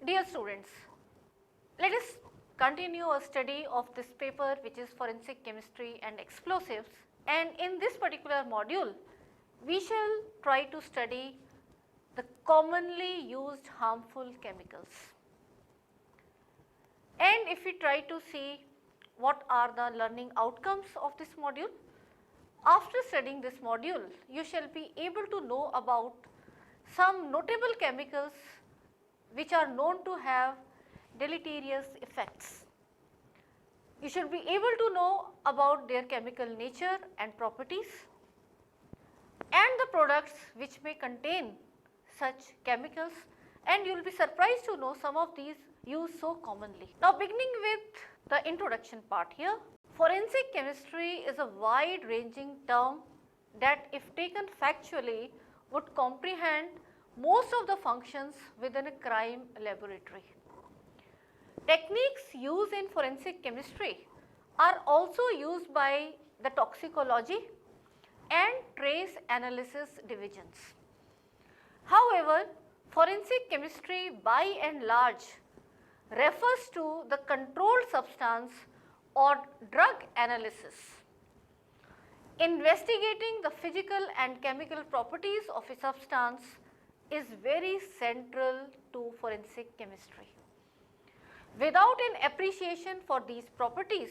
Dear students, let us continue a study of this paper, which is Forensic Chemistry and Explosives, and in this particular module we shall try to study the commonly used harmful chemicals. And if we try to see what are the learning outcomes of this module, after studying this module you shall be able to know about some notable chemicals which are known to have deleterious effects. You should be able to know about their chemical nature and properties and the products which may contain such chemicals, and you will be surprised to know some of these used so commonly. Now, beginning with the introduction part here, forensic chemistry is a wide ranging term that if taken factually would comprehend most of the functions within a crime laboratory. Techniques used in forensic chemistry are also used by the toxicology and trace analysis divisions. However, forensic chemistry by and large refers to the controlled substance or drug analysis, investigating the physical and chemical properties of a substance is very central to forensic chemistry. Without an appreciation for these properties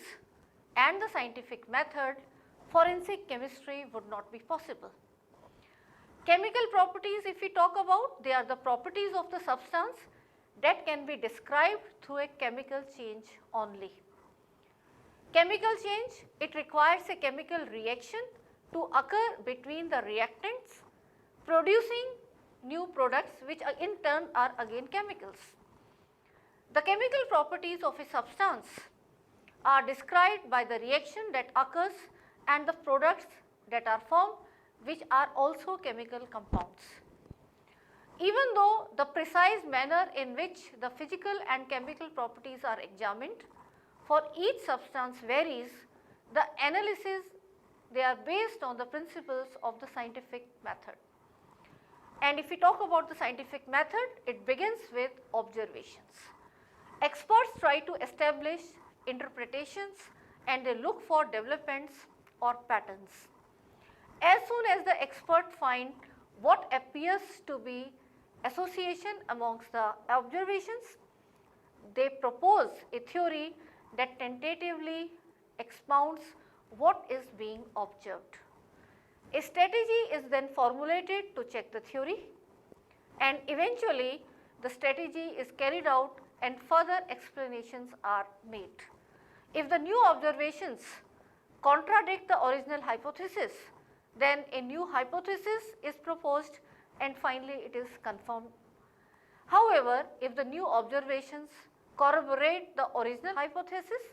and the scientific method, forensic chemistry would not be possible. Chemical properties, if we talk about, they are the properties of the substance that can be described through a chemical change only. Chemical change, it requires a chemical reaction to occur between the reactants, producing new products which in turn are again chemicals. The chemical properties of a substance are described by the reaction that occurs and the products that are formed, which are also chemical compounds. Even though the precise manner in which the physical and chemical properties are examined for each substance varies, the analysis, they are based on the principles of the scientific method. And if we talk about the scientific method, it begins with observations. Experts try to establish interpretations and they look for developments or patterns. As soon as the expert find what appears to be association amongst the observations, they propose a theory that tentatively expounds what is being observed. A strategy is then formulated to check the theory, and eventually the strategy is carried out and further explanations are made. If the new observations contradict the original hypothesis, then a new hypothesis is proposed and finally it is confirmed. However, if the new observations corroborate the original hypothesis,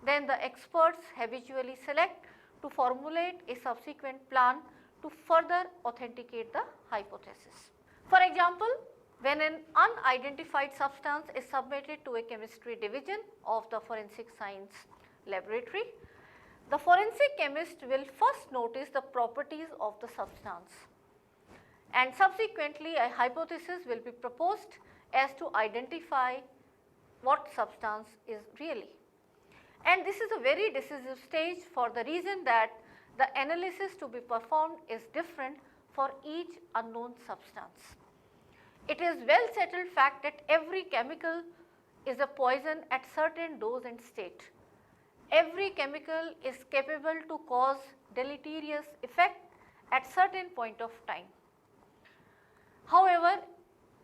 then the experts habitually select to formulate a subsequent plan to further authenticate the hypothesis. For example, when an unidentified substance is submitted to a chemistry division of the forensic science laboratory, the forensic chemist will first notice the properties of the substance, and subsequently a hypothesis will be proposed as to identify what substance is really. And this is a very decisive stage for the reason that the analysis to be performed is different for each unknown substance. It is well settled fact that every chemical is a poison at certain dose and state. Every chemical is capable to cause deleterious effect at certain point of time. However,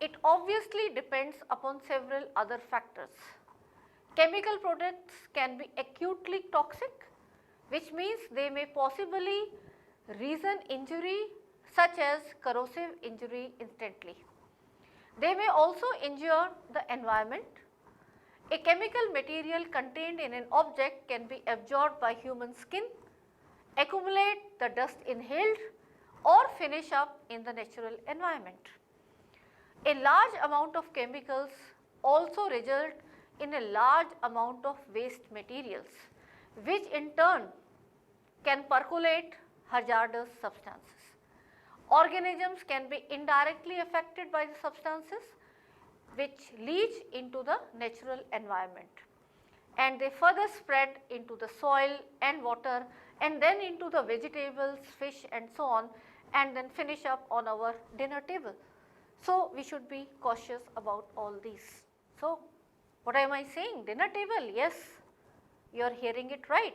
it obviously depends upon several other factors. Chemical products can be acutely toxic, which means they may possibly reason injury such as corrosive injury instantly. They may also injure the environment. A chemical material contained in an object can be absorbed by human skin, accumulate the dust inhaled, or finish up in the natural environment. A large amount of chemicals also result in a large amount of waste materials, which in turn can percolate hazardous substances. Organisms can be indirectly affected by the substances which leach into the natural environment, and they further spread into the soil and water and then into the vegetables, fish and so on, and then finish up on our dinner table. So, we should be cautious about all these. So, what am I saying? Dinner table? Yes, you are hearing it right.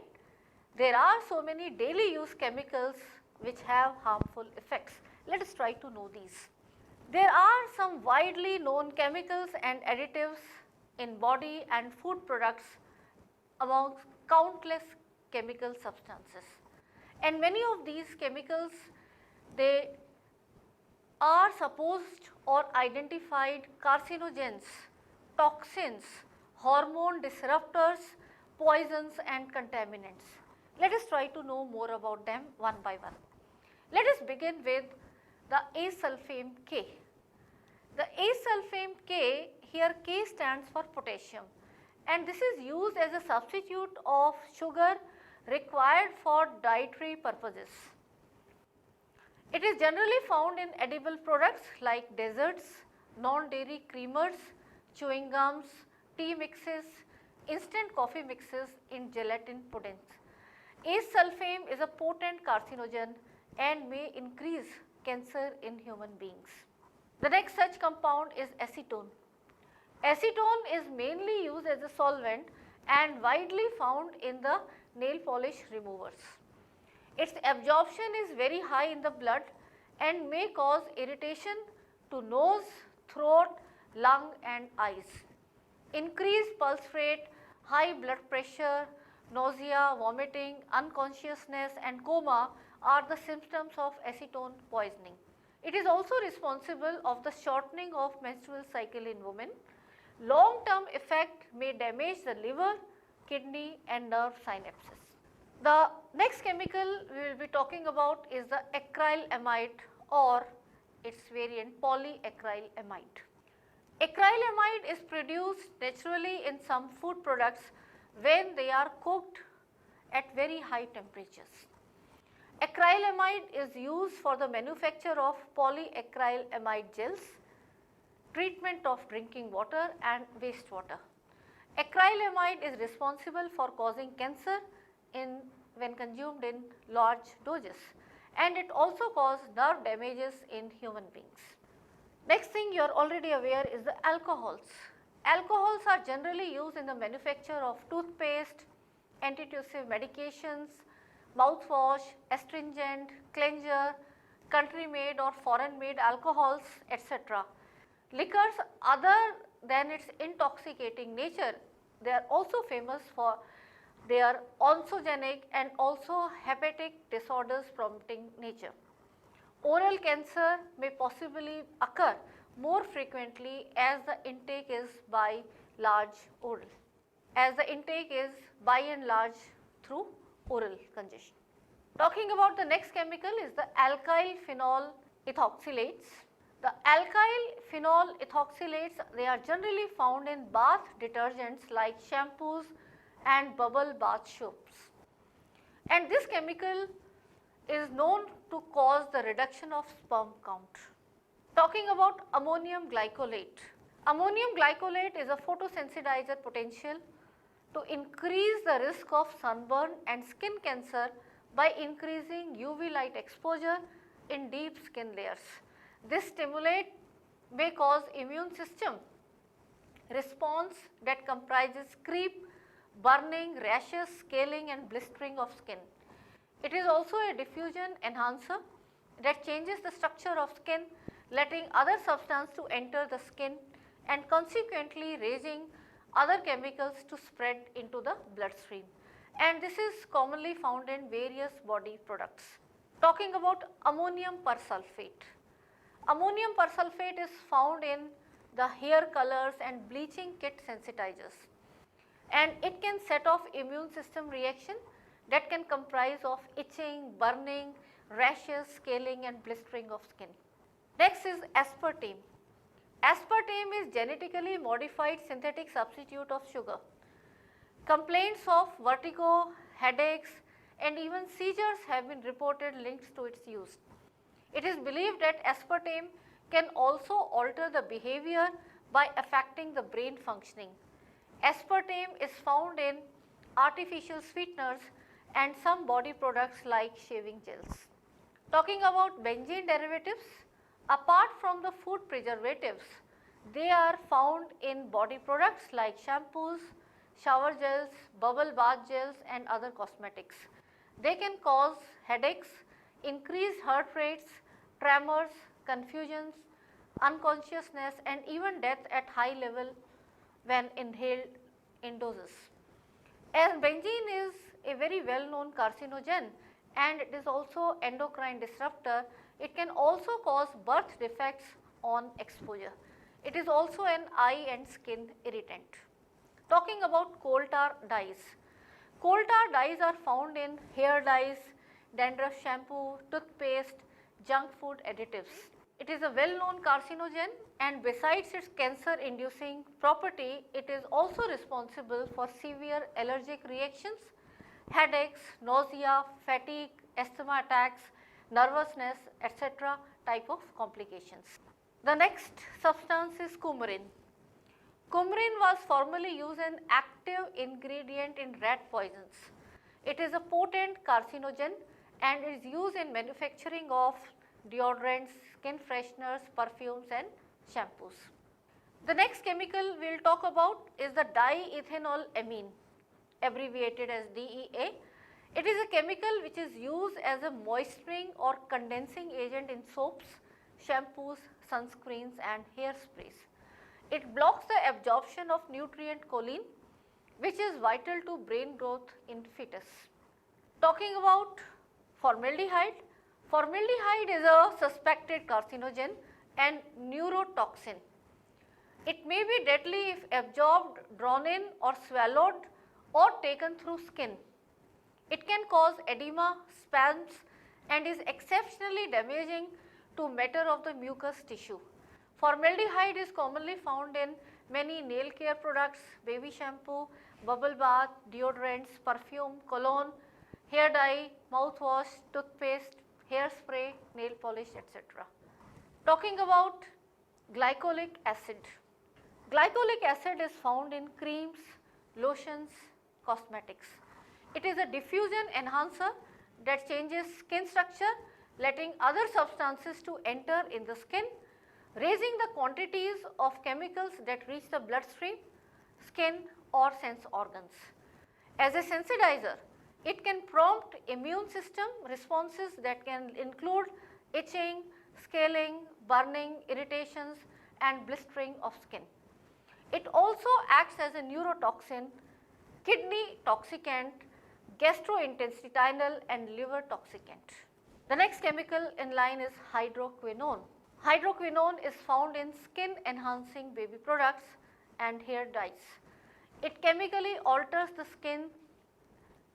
There are so many daily use chemicals which have harmful effects. Let us try to know these. There are some widely known chemicals and additives in body and food products amongst countless chemical substances, and many of these chemicals, they are supposed or identified carcinogens, toxins, hormone disruptors, poisons and contaminants. Let us try to know more about them one by one. Let us begin with the acesulfame K. The acesulfame K, here K stands for potassium, and this is used as a substitute of sugar required for dietary purposes. It is generally found in edible products like desserts, non-dairy creamers, chewing gums, tea mixes, instant coffee mixes, in gelatin puddings. Acesulfame is a potent carcinogen and may increase cancer in human beings. The next such compound is acetone. Acetone is mainly used as a solvent and widely found in the nail polish removers. Its absorption is very high in the blood and may cause irritation to nose, throat, lung and eyes. Increased pulse rate, high blood pressure, nausea, vomiting, unconsciousness and coma are the symptoms of acetone poisoning. It is also responsible of the shortening of menstrual cycle in women. Long-term effect may damage the liver, kidney and nerve synapses. The next chemical we will be talking about is the acrylamide, or its variant polyacrylamide. Acrylamide is produced naturally in some food products when they are cooked at very high temperatures. Acrylamide is used for the manufacture of polyacrylamide gels, treatment of drinking water and wastewater. Acrylamide is responsible for causing cancer when consumed in large doses, and it also causes nerve damages in human beings. Next thing you are already aware is the alcohols. Alcohols are generally used in the manufacture of toothpaste, antitussive medications, mouthwash, astringent, cleanser, country made or foreign made alcohols, etc. Liquors, other than its intoxicating nature, they are also famous for their oncogenic and also hepatic disorders promoting nature. Oral cancer may possibly occur more frequently as the intake is by and large through oral congestion. Talking about the next chemical is the alkyl phenol ethoxylates. The alkyl phenol ethoxylates, they are generally found in bath detergents like shampoos and bubble bath soaps, and this chemical is known to cause the reduction of sperm count. Talking about ammonium glycolate. Ammonium glycolate is a photosensitizer potential to increase the risk of sunburn and skin cancer by increasing UV light exposure in deep skin layers. This stimulate may cause immune system response that comprises creep, burning, rashes, scaling and blistering of skin. It is also a diffusion enhancer that changes the structure of skin, letting other substance to enter the skin and consequently raising other chemicals to spread into the bloodstream, and this is commonly found in various body products. Talking about ammonium persulfate. Ammonium persulfate is found in the hair colors and bleaching kit sensitizers, and it can set off immune system reaction that can comprise of itching, burning, rashes, scaling and blistering of skin. Next is aspartame. Aspartame is genetically modified synthetic substitute of sugar. Complaints of vertigo, headaches and even seizures have been reported linked to its use. It is believed that aspartame can also alter the behavior by affecting the brain functioning. Aspartame is found in artificial sweeteners and some body products like shaving gels. Talking about benzene derivatives, apart from the food preservatives, they are found in body products like shampoos, shower gels, bubble bath gels and other cosmetics. They can cause headaches, increased heart rates, tremors, confusions, unconsciousness and even death at high level when inhaled in doses. As benzene is a very well known carcinogen and it is also endocrine disruptor, it can also cause birth defects on exposure. It is also an eye and skin irritant. Talking about coal tar dyes. Coal tar dyes are found in hair dyes, dandruff shampoo, toothpaste, junk food additives. It is a well known carcinogen and besides its cancer inducing property, it is also responsible for severe allergic reactions, headaches, nausea, fatigue, asthma attacks, nervousness, etc. type of complications. The next substance is coumarin. Coumarin was formerly used as an active ingredient in rat poisons. It is a potent carcinogen and is used in manufacturing of deodorants, skin fresheners, perfumes and shampoos. The next chemical we will talk about is the diethanolamine, abbreviated as DEA. It is a chemical which is used as a moisturizing or condensing agent in soaps, shampoos, sunscreens and hairsprays. It blocks the absorption of nutrient choline, which is vital to brain growth in fetus. Talking about formaldehyde. Formaldehyde is a suspected carcinogen and neurotoxin. It may be deadly if absorbed, drawn in or swallowed or taken through skin. It can cause edema, spasms and is exceptionally damaging to matter of the mucous tissue. Formaldehyde is commonly found in many nail care products, baby shampoo, bubble bath, deodorants, perfume, cologne, hair dye, mouthwash, toothpaste, hairspray, nail polish, etc. Talking about glycolic acid. Glycolic acid is found in creams, lotions, cosmetics. It is a diffusion enhancer that changes skin structure, letting other substances to enter in the skin, raising the quantities of chemicals that reach the bloodstream, skin or sense organs. As a sensitizer, it can prompt immune system responses that can include itching, scaling, burning, irritations and blistering of skin. It also acts as a neurotoxin, kidney toxicant, gastrointestinal and liver toxicant. The next chemical in line is hydroquinone. Hydroquinone is found in skin enhancing baby products and hair dyes. It chemically alters the skin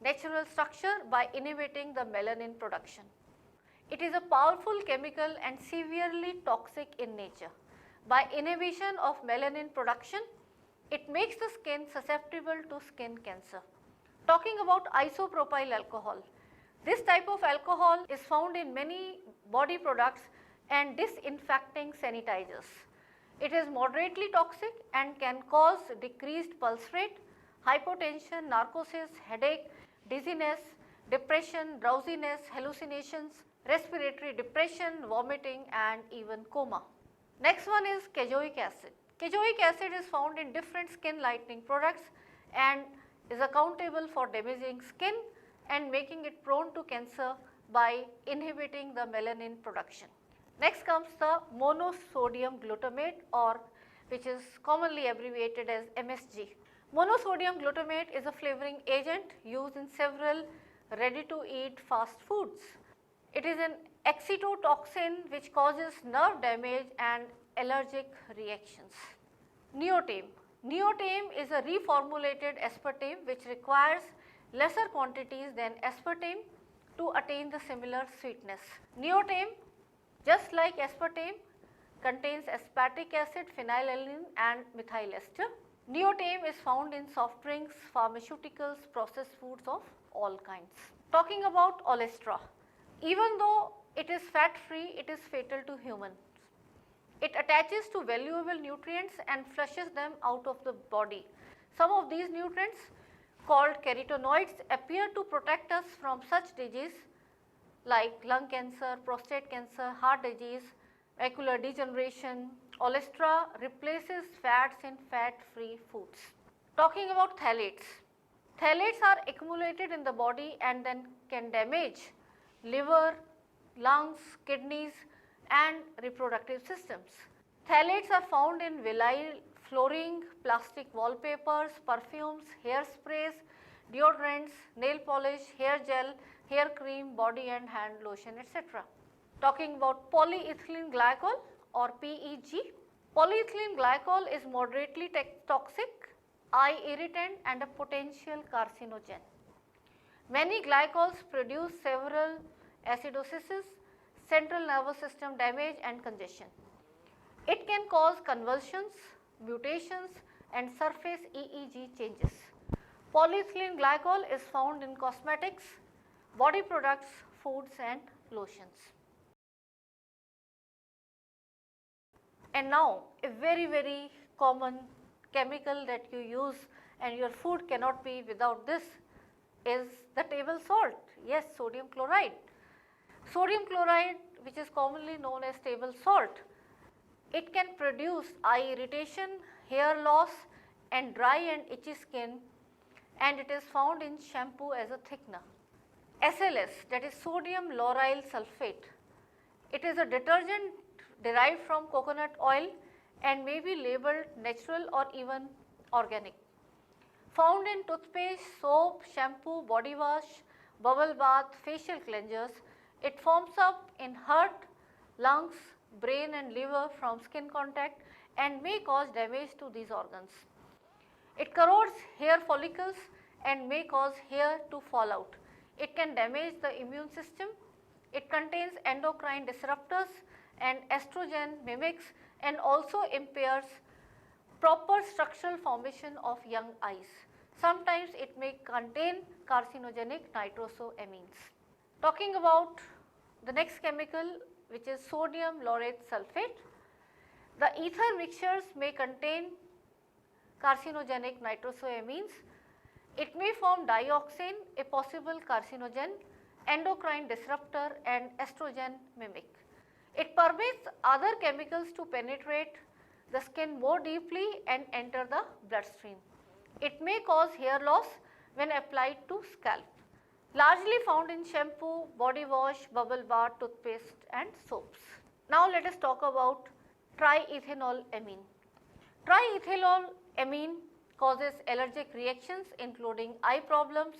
natural structure by inhibiting the melanin production. It is a powerful chemical and severely toxic in nature. By inhibition of melanin production, it makes the skin susceptible to skin cancer. Talking about isopropyl alcohol. This type of alcohol is found in many body products and disinfecting sanitizers. It is moderately toxic and can cause decreased pulse rate, hypotension, narcosis, headache, dizziness, depression, drowsiness, hallucinations, respiratory depression, vomiting and even coma. Next one is cajoic acid. Cajoic acid is found in different skin lightening products and is accountable for damaging skin and making it prone to cancer by inhibiting the melanin production. Next comes the monosodium glutamate, or which is commonly abbreviated as MSG. Monosodium glutamate is a flavoring agent used in several ready to eat fast foods. It is an excitotoxin which causes nerve damage and allergic reactions. Neotame. Neotame is a reformulated aspartame which requires lesser quantities than aspartame to attain the similar sweetness. Neotame, just like aspartame, contains aspartic acid, phenylalanine and methyl ester. Neotame is found in soft drinks, pharmaceuticals, processed foods of all kinds. Talking about olestra. Even though it is fat free, it is fatal to humans. It attaches to valuable nutrients and flushes them out of the body. Some of these nutrients called carotenoids appear to protect us from such disease like lung cancer, prostate cancer, heart disease, macular degeneration. Olestra replaces fats in fat-free foods. Talking about phthalates. Phthalates are accumulated in the body and then can damage liver, lungs, kidneys and reproductive systems. Phthalates are found in vinyl flooring, plastic wallpapers, perfumes, hairsprays, deodorants, nail polish, hair gel, hair cream, body and hand lotion, etc. Talking about polyethylene glycol or PEG. Polyethylene glycol is moderately toxic, eye irritant and a potential carcinogen. Many glycols produce several acidosis, central nervous system damage and congestion. It can cause convulsions, mutations and surface EEG changes. Polyethylene glycol is found in cosmetics, body products, foods and lotions. And now a very common chemical that you use and your food cannot be without this is the table salt. Yes, sodium chloride. Sodium chloride, which is commonly known as table salt, it can produce eye irritation, hair loss and dry and itchy skin, and it is found in shampoo as a thickener. SLS, that is sodium lauryl sulfate. It is a detergent derived from coconut oil and may be labeled natural or even organic. Found in toothpaste, soap, shampoo, body wash, bubble bath, facial cleansers. It forms up in heart, lungs, brain and liver from skin contact and may cause damage to these organs. It corrodes hair follicles and may cause hair to fall out. It can damage the immune system. It contains endocrine disruptors and estrogen mimics and also impairs proper structural formation of young eyes. Sometimes it may contain carcinogenic nitrosamines. Talking about the next chemical, which is sodium laureth sulfate. The ether mixtures may contain carcinogenic nitrosamines. It may form dioxin, a possible carcinogen, endocrine disruptor and estrogen mimic. It permits other chemicals to penetrate the skin more deeply and enter the bloodstream. It may cause hair loss when applied to scalp. Largely found in shampoo, body wash, bubble bath, toothpaste and soaps. Now let us talk about triethanolamine. Triethanolamine causes allergic reactions including eye problems,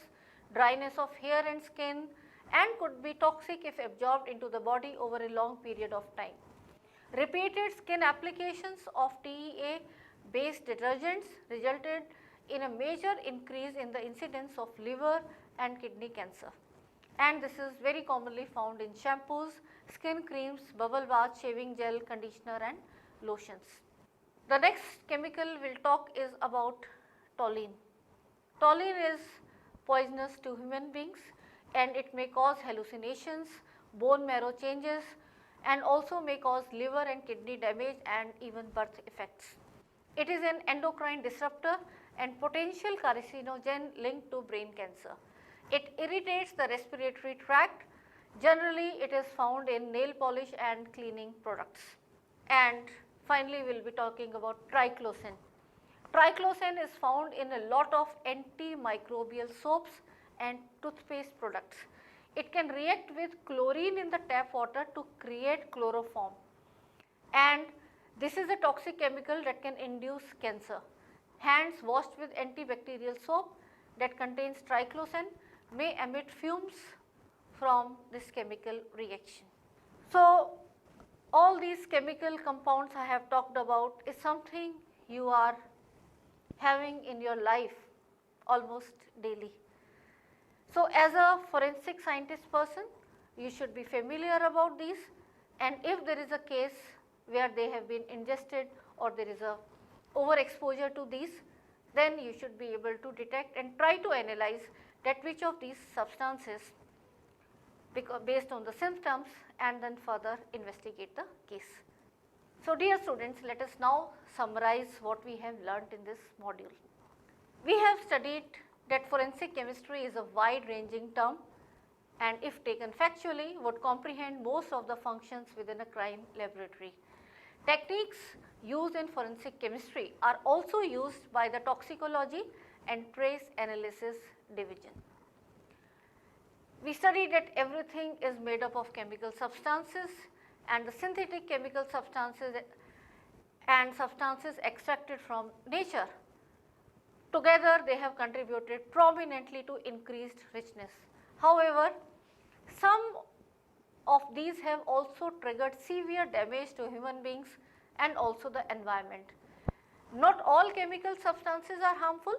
dryness of hair and skin, and could be toxic if absorbed into the body over a long period of time. Repeated skin applications of TEA based detergents resulted in a major increase in the incidence of liver and kidney cancer, and this is very commonly found in shampoos, skin creams, bubble bath, shaving gel, conditioner and lotions. The next chemical we will talk is about toluene. Toluene is poisonous to human beings and it may cause hallucinations, bone marrow changes and also may cause liver and kidney damage and even birth effects. It is an endocrine disruptor and potential carcinogen linked to brain cancer. It irritates the respiratory tract. Generally, it is found in nail polish and cleaning products. And finally, we will be talking about triclosan. Triclosan is found in a lot of antimicrobial soaps and toothpaste products. It can react with chlorine in the tap water to create chloroform, and this is a toxic chemical that can induce cancer. Hands washed with antibacterial soap that contains triclosan may emit fumes from this chemical reaction. So, all these chemical compounds I have talked about is something you are having in your life almost daily. So, as a forensic scientist person, you should be familiar about these, and if there is a case where they have been ingested or there is a overexposure to these, then you should be able to detect and try to analyze that which of these substances based on the symptoms and then further investigate the case. So dear students, let us now summarize what we have learnt in this module. We have studied that forensic chemistry is a wide-ranging term and if taken factually would comprehend most of the functions within a crime laboratory. Techniques used in forensic chemistry are also used by the toxicology and trace analysis division. We studied that everything is made up of chemical substances and the synthetic chemical substances and substances extracted from nature. Together they have contributed prominently to increased richness. However, some of these have also triggered severe damage to human beings and also the environment. Not all chemical substances are harmful,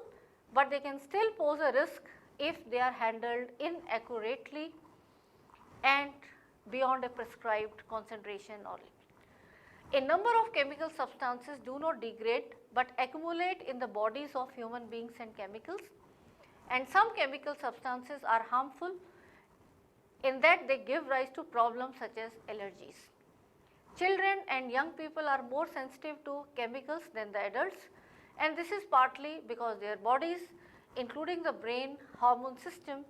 but they can still pose a risk if they are handled inaccurately and beyond a prescribed concentration or limit. A number of chemical substances do not degrade but accumulate in the bodies of human beings and chemicals, and some chemical substances are harmful in that they give rise to problems such as allergies. Children and young people are more sensitive to chemicals than the adults, and this is partly because their bodies, including the brain, hormone system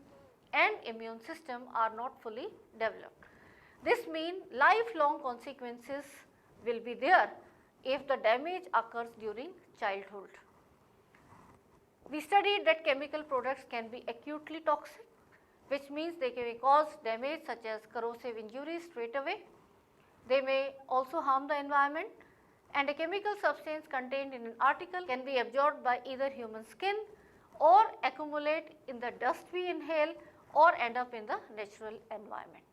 and immune system, are not fully developed. This means lifelong consequences will be there if the damage occurs during childhood. We studied that chemical products can be acutely toxic, which means they can cause damage such as corrosive injuries straight away. They may also harm the environment, and a chemical substance contained in an article can be absorbed by either human skin or accumulate in the dust we inhale or end up in the natural environment.